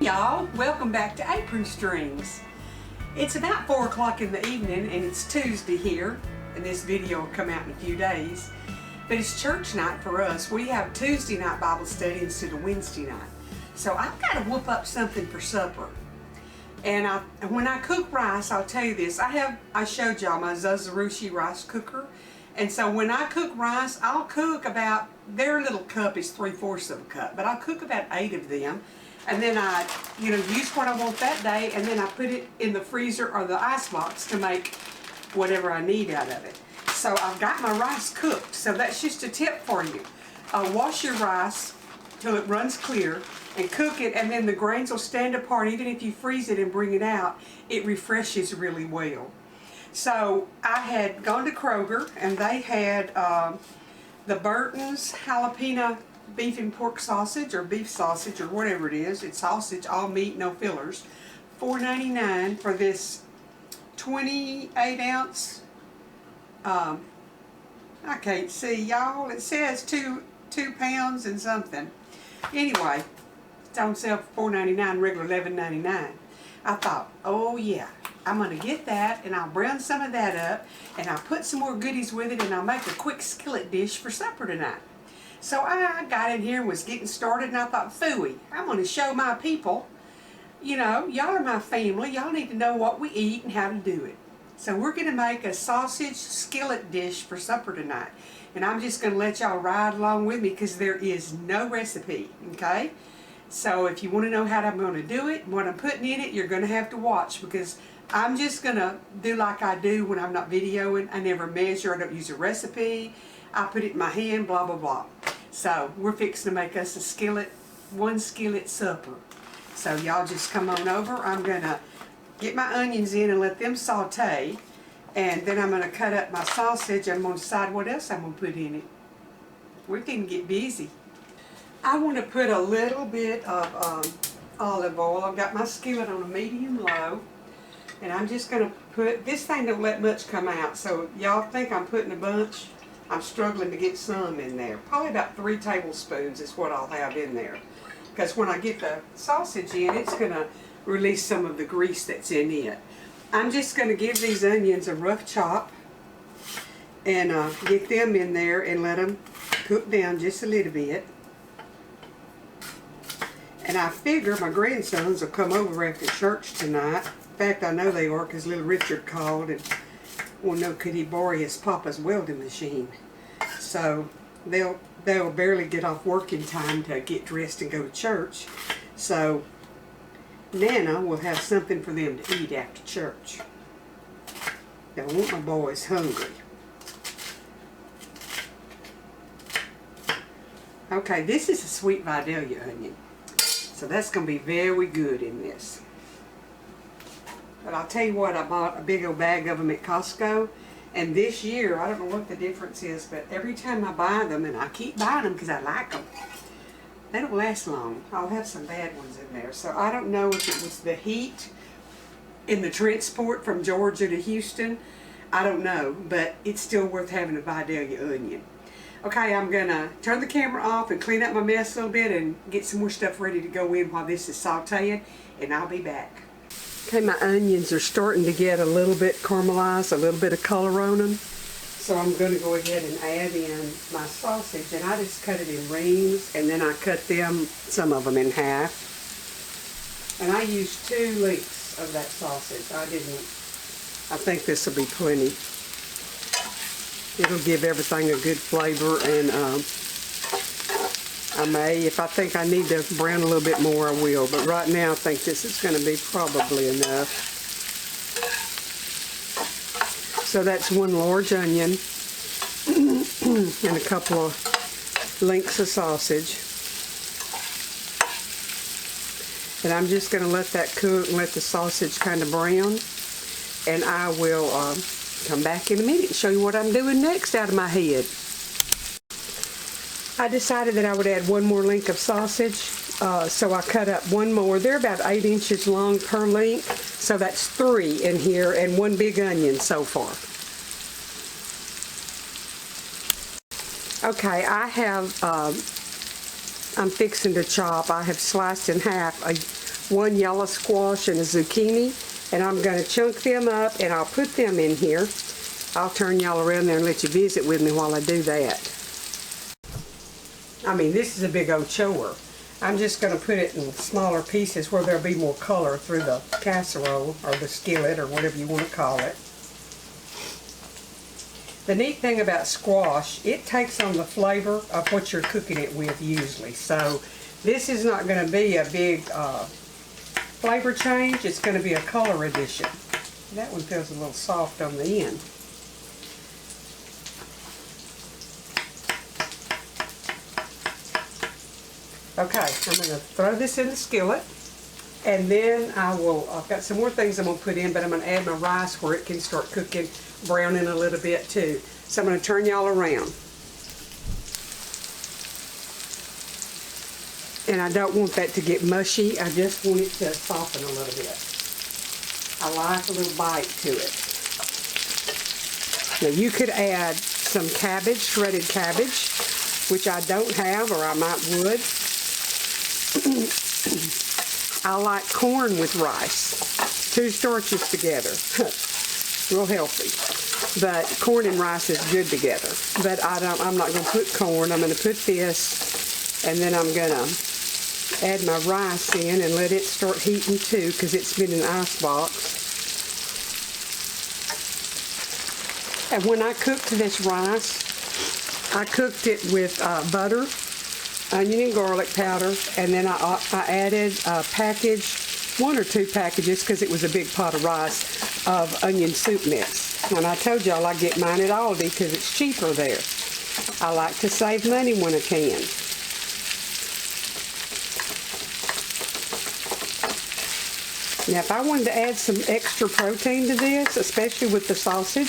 y'all, welcome back to Apron Strings. It's about 4 o'clock in the evening and it's Tuesday here, and this video will come out in a few days. But it's church night for us. We have Tuesday night Bible study instead of Wednesday night. So I've got to whoop up something for supper. And when I cook rice, I'll tell you this, I showed y'all my Zazarushi rice cooker. And so when I cook rice, I'll cook about, their little cup is 3/4 of a cup, but I'll cook about 8 of them. And then I, use what I want that day, and then I put it in the freezer or the ice box to make whatever I need out of it. So I've got my rice cooked. So that's just a tip for you. Wash your rice till it runs clear and cook it, and then the grains will stand apart. Even if you freeze it and bring it out, it refreshes really well. So I had gone to Kroger, and they had the Burton's jalapeno beef and pork sausage, or beef sausage, or whatever it is. It's sausage, all meat, no fillers. $4.99 for this 28 ounce. I can't see, y'all. It says two pounds and something. Anyway, it's on sale for $4.99, regular $11.99. I thought, oh yeah, I'm going to get that, and I'll brown some of that up, and I'll put some more goodies with it, and I'll make a quick skillet dish for supper tonight. So I got in here and was getting started, and I thought, phooey, I'm going to show my people, y'all are my family, y'all need to know what we eat and how to do it. So we're going to make a sausage skillet dish for supper tonight. And I'm just going to let y'all ride along with me because there is no recipe, okay? So if you want to know how I'm going to do it and what I'm putting in it, you're going to have to watch, because I'm just going to do like I do when I'm not videoing. I never measure, I don't use a recipe. I put it in my hand, blah, blah, blah. So we're fixing to make us a skillet, one skillet supper. So y'all just come on over. I'm going to get my onions in and let them saute. And then I'm going to cut up my sausage. I'm going to decide what else I'm going to put in it. We're going to get busy. I want to put a little bit of olive oil. I've got my skillet on a medium low. And I'm just going to put, this thing don't let much come out. So y'all think I'm putting a bunch? I'm struggling to get some in there. Probably about 3 tablespoons is what I'll have in there. Because when I get the sausage in, it's going to release some of the grease that's in it. I'm just going to give these onions a rough chop and get them in there and let them cook down just a little bit. And I figure my grandsons will come over after church tonight. In fact, I know they are, because little Richard called and wanted to know could he borrow his papa's welding machine. So they'll barely get off work in time to get dressed and go to church. So Nana will have something for them to eat after church. I want my boys hungry. Okay, this is a sweet Vidalia onion. So that's going to be very good in this. But I'll tell you what, I bought a big old bag of them at Costco. And this year, I don't know what the difference is, but every time I buy them, and I keep buying them because I like them, they don't last long. I'll have some bad ones in there. So I don't know if it was the heat in the transport from Georgia to Houston. I don't know, but it's still worth having a Vidalia onion. Okay, I'm going to turn the camera off and clean up my mess a little bit and get some more stuff ready to go in while this is sauteing, and I'll be back. Okay, my onions are starting to get a little bit caramelized, a little bit of color on them. So I'm going to go ahead and add in my sausage, and I just cut it in rings, and then I cut some of them in half. And I used 2 lengths of that sausage. I think this will be plenty. It'll give everything a good flavor, and if I think I need to brown a little bit more, I will. But right now, I think this is going to be probably enough. So that's 1 large onion and a couple of lengths of sausage. And I'm just going to let that cook and let the sausage kind of brown. And I will come back in a minute and show you what I'm doing next out of my head. I decided that I would add 1 more length of sausage, so I cut up 1 more. They're about 8 inches long per length, so that's 3 in here, and 1 big onion so far. Okay, I have I'm fixing to chop. I have sliced in half one yellow squash and a zucchini, and I'm going to chunk them up and I'll put them in here. I'll turn y'all around there and let you visit with me while I do that. I mean, this is a big old chore. I'm just going to put it in smaller pieces where there'll be more color through the casserole or the skillet or whatever you want to call it. The neat thing about squash, it takes on the flavor of what you're cooking it with usually. So this is not going to be a big flavor change. It's going to be a color addition. That one feels a little soft on the end. Okay, I'm going to throw this in the skillet, and then I've got some more things I'm going to put in, but I'm going to add my rice where it can start cooking, browning a little bit too. So I'm going to turn y'all around. And I don't want that to get mushy, I just want it to soften a little bit. I like a little bite to it. Now you could add some cabbage, shredded cabbage, which I don't have, or I might would. I like corn with rice. Two starches together. Real healthy. But corn and rice is good together. But I'm not going to put corn. I'm going to put this, and then I'm going to add my rice in and let it start heating too, because it's been in an ice box. And when I cooked this rice, I cooked it with butter, onion and garlic powder, and then I added a package, 1 or 2 packages, because it was a big pot of rice, of onion soup mix. And I told y'all I get mine at Aldi because it's cheaper there. I like to save money when I can. Now if I wanted to add some extra protein to this, especially with the sausage,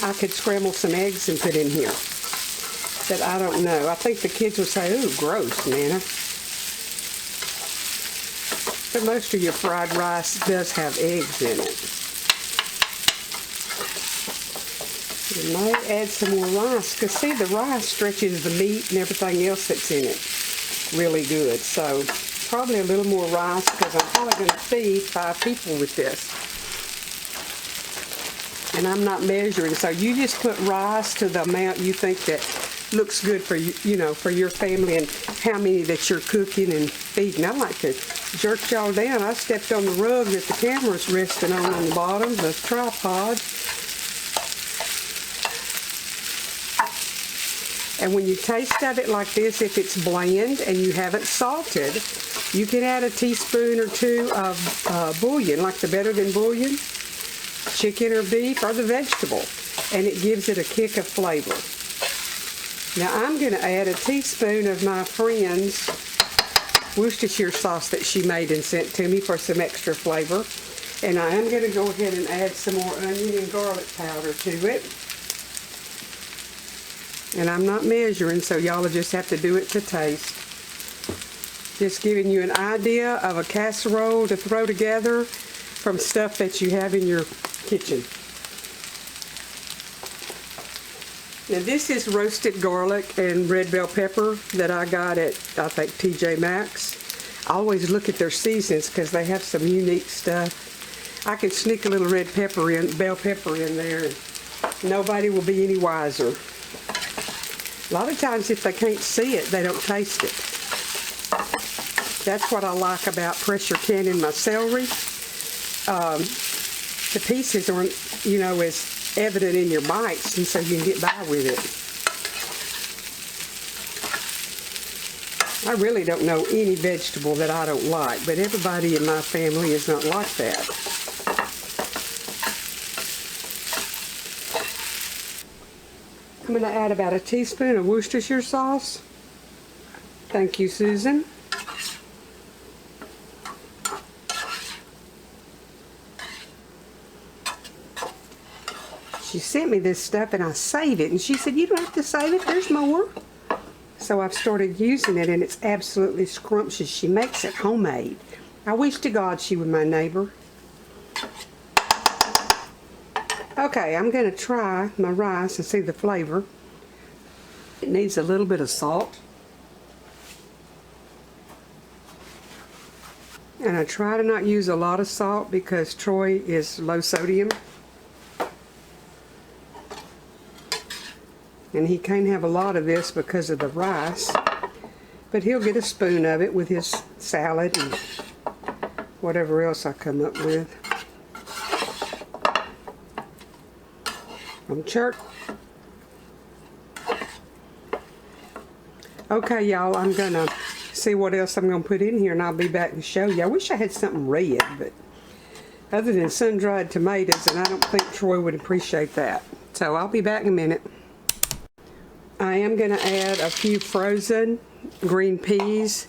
I could scramble some eggs and put in here. But I don't know. I think the kids will say, ooh, gross, Nana. But most of your fried rice does have eggs in it. You might add some more rice, because see, the rice stretches the meat and everything else that's in it really good. So probably a little more rice, because I'm probably going to feed 5 people with this. And I'm not measuring, so you just put rice to the amount you think that looks good for you know, for your family, and how many that you're cooking and feeding. I like to jerk y'all down. I stepped on the rug that the camera's resting on the bottom, the tripod. And when you taste of it like this, if it's bland and you haven't salted, you can add a teaspoon or 2 of bouillon, like the Better Than bouillon, chicken or beef or the vegetable, and it gives it a kick of flavor. Now I'm going to add a teaspoon of my friend's Worcestershire sauce that she made and sent to me for some extra flavor. And I am going to go ahead and add some more onion and garlic powder to it. And I'm not measuring, so y'all will just have to do it to taste. Just giving you an idea of a casserole to throw together from stuff that you have in your kitchen. Now this is roasted garlic and red bell pepper that I got at, I think, TJ Maxx. I always look at their seasons because they have some unique stuff. I can sneak a little red pepper in, bell pepper in there, and nobody will be any wiser. A lot of times if they can't see it, they don't taste it. That's what I like about pressure canning my celery. The pieces aren't, you know, as evident in your bites, and so you can get by with it. I really don't know any vegetable that I don't like, but everybody in my family is not like that. I'm going to add about a teaspoon of Worcestershire sauce. Thank you, Susan. She sent me this stuff and I save it, and she said, you don't have to save it, there's more. So I've started using it, and it's absolutely scrumptious. She makes it homemade. I wish to God she were my neighbor. Okay, I'm going to try my rice and see the flavor. It needs a little bit of salt. And I try to not use a lot of salt because Troy is low sodium. And he can't have a lot of this because of the rice. But he'll get a spoon of it with his salad and whatever else I come up with. From church. Okay, y'all, I'm gonna see what else I'm gonna put in here and I'll be back and show you. I wish I had something red, but other than sun-dried tomatoes, and I don't think Troy would appreciate that. So I'll be back in a minute. I am gonna add a few frozen green peas,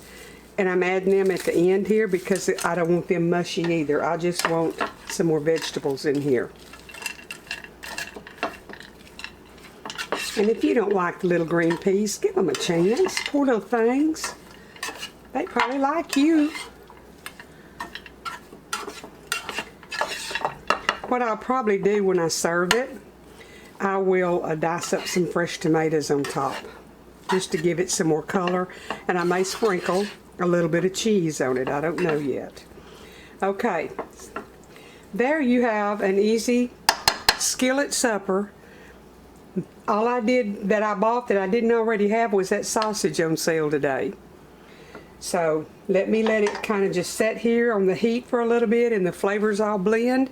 and I'm adding them at the end here because I don't want them mushy either. I just want some more vegetables in here. And if you don't like the little green peas, give them a chance. Poor little things. They probably like you. What I'll probably do when I serve it, I will dice up some fresh tomatoes on top, just to give it some more color. And I may sprinkle a little bit of cheese on it. I don't know yet. Okay. There you have an easy skillet supper. All I did that I bought that I didn't already have was that sausage on sale today. So let it kind of just set here on the heat for a little bit and the flavors all blend,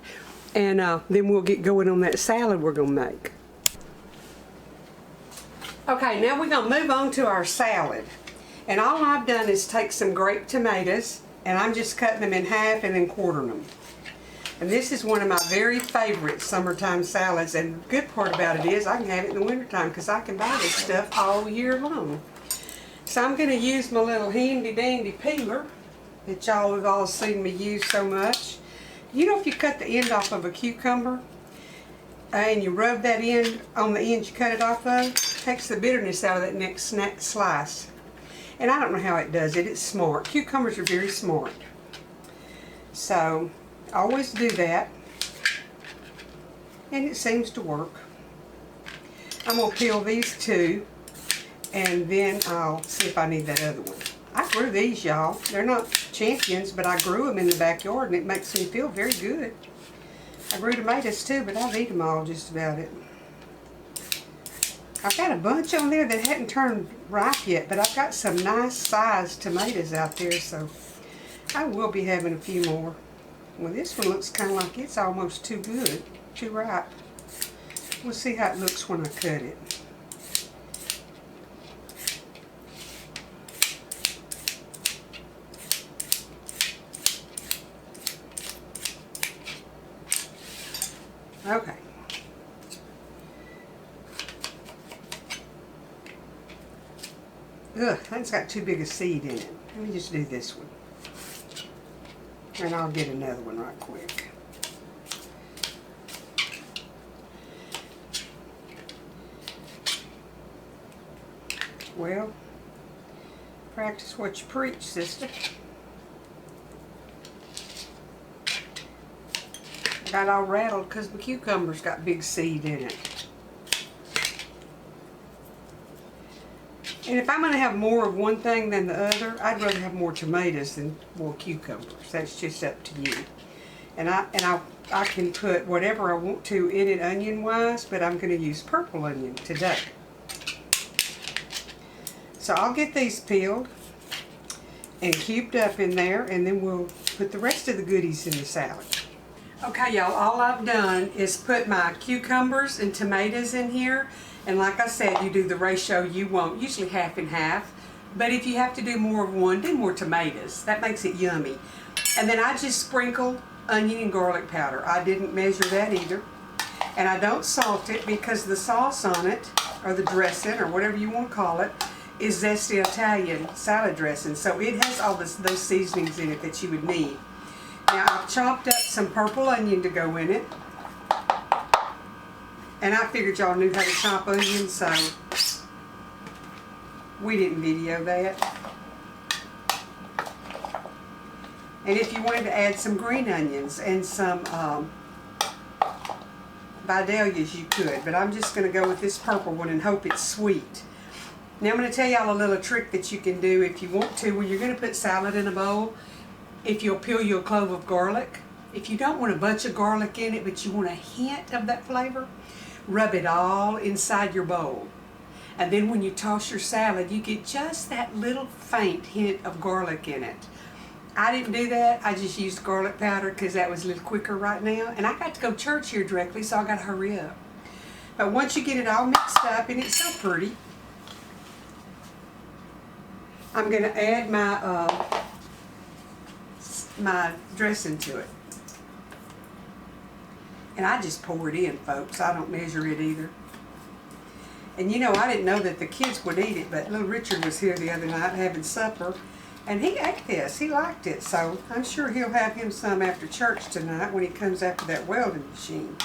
and then we'll get going on that salad we're going to make. Okay, now we're going to move on to our salad. And all I've done is take some grape tomatoes, and I'm just cutting them in half and then quartering them. And this is one of my very favorite summertime salads, and the good part about it is I can have it in the wintertime because I can buy this stuff all year long. So I'm going to use my little handy dandy peeler that y'all have all seen me use so much. You know, if you cut the end off of a cucumber and you rub that end on the end you cut it off of, it takes the bitterness out of that next snack slice. And I don't know how it does it. It's smart. Cucumbers are very smart. So I always do that, and it seems to work. I'm going to peel these two, and then I'll see if I need that other one. I grew these, y'all. They're not champions, but I grew them in the backyard, and it makes me feel very good. I grew tomatoes too, but I've eaten them all just about it. I've got a bunch on there that hadn't turned ripe yet, but I've got some nice sized tomatoes out there, so I will be having a few more. Well, this one looks kind of like it's almost too good, too ripe. We'll see how it looks when I cut it. Okay. Ugh, that's got too big a seed in it. Let me just do this one. And I'll get another one right quick. Well, practice what you preach, sister. I got all rattled because my cucumber's got big seed in it. And if I'm going to have more of one thing than the other, I'd rather have more tomatoes than more cucumbers. That's just up to you. And I can put whatever I want to in it onion-wise, but I'm going to use purple onion today. So I'll get these peeled and cubed up in there, and then we'll put the rest of the goodies in the salad. Okay, y'all, all I've done is put my cucumbers and tomatoes in here. And like I said, you do the ratio you want, usually half and half. But if you have to do more of one, do more tomatoes. That makes it yummy. And then I just sprinkled onion and garlic powder. I didn't measure that either. And I don't salt it because the sauce on it, or the dressing, or whatever you want to call it, is zesty Italian salad dressing. So it has all those seasonings in it that you would need. Now I've chopped up some purple onion to go in it. And I figured y'all knew how to chop onions, so we didn't video that. And if you wanted to add some green onions and some vidalias, you could. But I'm just going to go with this purple one and hope it's sweet. Now I'm going to tell y'all a little trick that you can do if you want to. When you're going to put salad in a bowl, if you'll peel you a clove of garlic. If you don't want a bunch of garlic in it, but you want a hint of that flavor, rub it all inside your bowl. And then when you toss your salad, you get just that little faint hint of garlic in it. I didn't do that. I just used garlic powder because that was a little quicker right now. And I got to go to church here directly, so I got to hurry up. But once you get it all mixed up, and it's so pretty, I'm going to add my dressing to it. And I just pour it in, folks. I don't measure it either. And you know, I didn't know that the kids would eat it, but little Richard was here the other night having supper, and he ate this. He liked it, so I'm sure he'll have him some after church tonight when he comes after that welding machine.